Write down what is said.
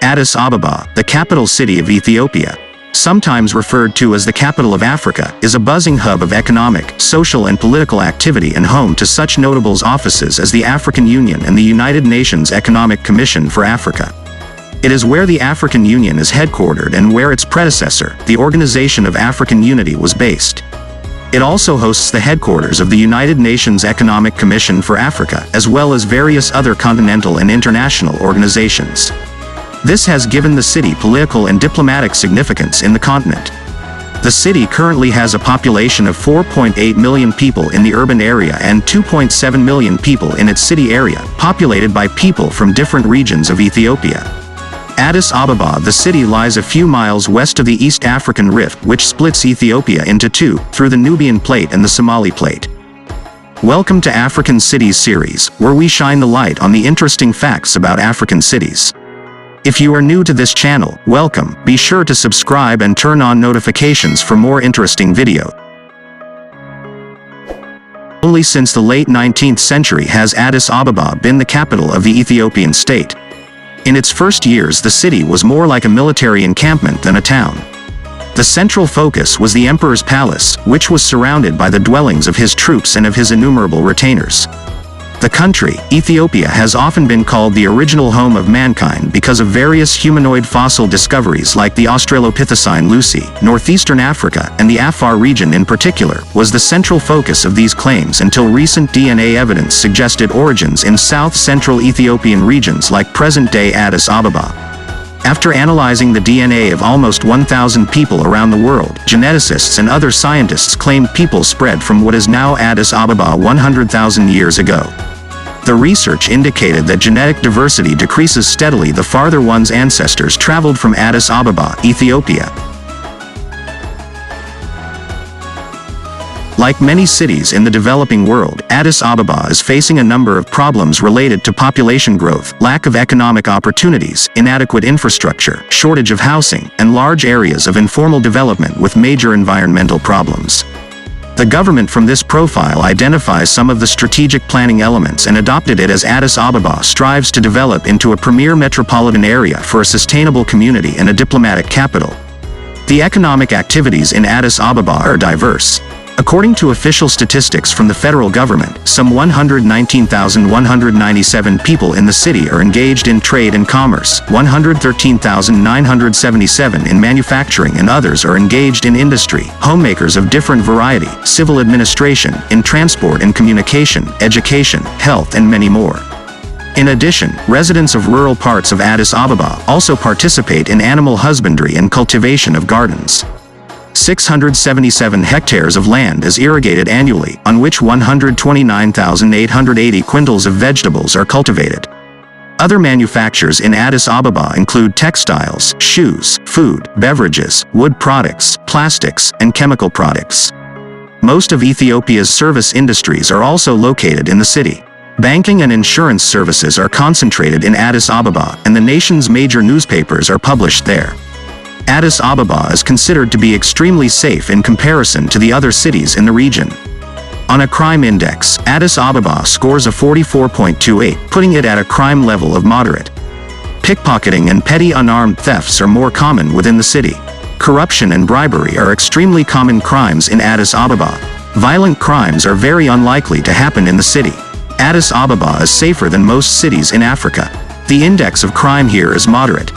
Addis Ababa, the capital city of Ethiopia, sometimes referred to as the capital of Africa, is a buzzing hub of economic, social and political activity and home to such notables offices as the African Union and the United Nations Economic Commission for Africa. It is where the African Union is headquartered and where its predecessor, the Organization of African Unity, was based. It also hosts the headquarters of the United Nations Economic Commission for Africa, as well as various other continental and international organizations. This has given the city political and diplomatic significance in the continent. The city currently has a population of 4.8 million people in the urban area and 2.7 million people in its city area, populated by people from different regions of Ethiopia. Addis Ababa, the city, lies a few miles west of the East African Rift, which splits Ethiopia into two, through the Nubian Plate and the Somali Plate. Welcome to African Cities series, where we shine the light on the interesting facts about African cities. If you are new to this channel, welcome. Be sure to subscribe and turn on notifications for more interesting videos. Only since the late 19th century has Addis Ababa been the capital of the Ethiopian state. In its first years, the city was more like a military encampment than a town. The central focus was the emperor's palace, which was surrounded by the dwellings of his troops and of his innumerable retainers. The country, Ethiopia, has often been called the original home of mankind because of various humanoid fossil discoveries like the Australopithecine Lucy. Northeastern Africa, and the Afar region in particular, was the central focus of these claims until recent DNA evidence suggested origins in south-central Ethiopian regions like present-day Addis Ababa. After analyzing the DNA of almost 1,000 people around the world, geneticists and other scientists claimed people spread from what is now Addis Ababa 100,000 years ago. The research indicated that genetic diversity decreases steadily the farther one's ancestors traveled from Addis Ababa, Ethiopia. Like many cities in the developing world, Addis Ababa is facing a number of problems related to population growth, lack of economic opportunities, inadequate infrastructure, shortage of housing, and large areas of informal development with major environmental problems. The government from this profile identifies some of the strategic planning elements and adopted it as Addis Ababa strives to develop into a premier metropolitan area for a sustainable community and a diplomatic capital. The economic activities in Addis Ababa are diverse. According to official statistics from the federal government, some 119,197 people in the city are engaged in trade and commerce, 113,977 in manufacturing, and others are engaged in industry, homemakers of different variety, civil administration, in transport and communication, education, health, and many more. In addition, residents of rural parts of Addis Ababa also participate in animal husbandry and cultivation of gardens. 677 hectares of land is irrigated annually, on which 129,880 quintals of vegetables are cultivated. Other manufactures in Addis Ababa include textiles, shoes, food, beverages, wood products, plastics, and chemical products. Most of Ethiopia's service industries are also located in the city. Banking and insurance services are concentrated in Addis Ababa, and the nation's major newspapers are published there. Addis Ababa is considered to be extremely safe in comparison to the other cities in the region. On a crime index, Addis Ababa scores a 44.28, putting it at a crime level of moderate. Pickpocketing and petty unarmed thefts are more common within the city. Corruption and bribery are extremely common crimes in Addis Ababa. Violent crimes are very unlikely to happen in the city. Addis Ababa is safer than most cities in Africa. The index of crime here is moderate.